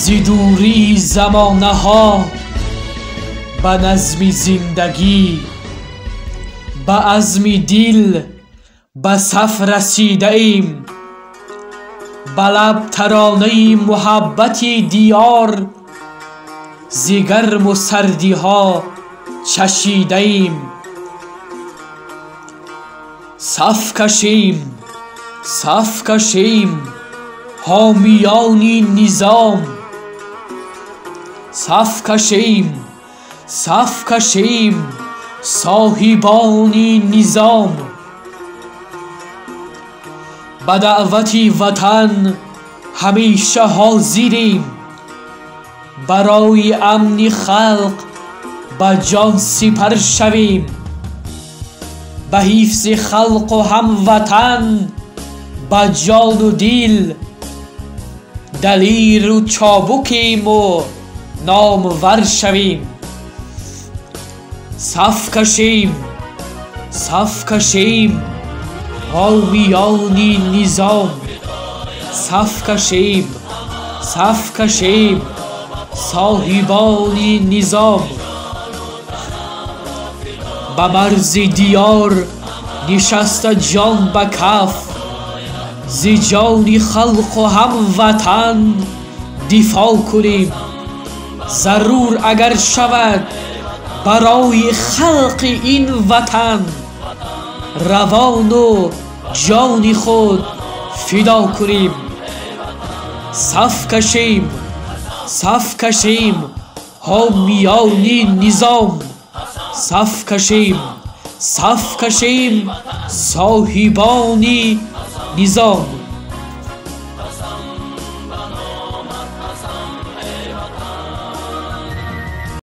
ز دوری زمانه ها به نظم زندگی، به عزم دل به صف رسیده ایم. به لب ترانه محبت دیار، ز گرم و سردی ها چشیده ایم. صف کشیم صف کشیم حامیان نظام، صف کشیم صف کشیم صاحبان نظام. به دعوت وطن همیشه حاضریم، برای امن خلق به جان سپر شویم. به حفظ خلق و هموطن به جان و دل، دلیر و چابکیم و نامور شویم. صف کشیم صف کشیم حامیان نظام، صف کشیم صف کشیم صاحبان نظام. به مرز دیار نشسته جان به کف، ز جان خلق و هموطن دفاع کنیم. ضرور اگر شود برای خلق این وطن، روان و جان خود فدا کنیم. صف کشیم صف کشیم حامیان نظام، صف کشیم صف کشیم صاحبان نظام.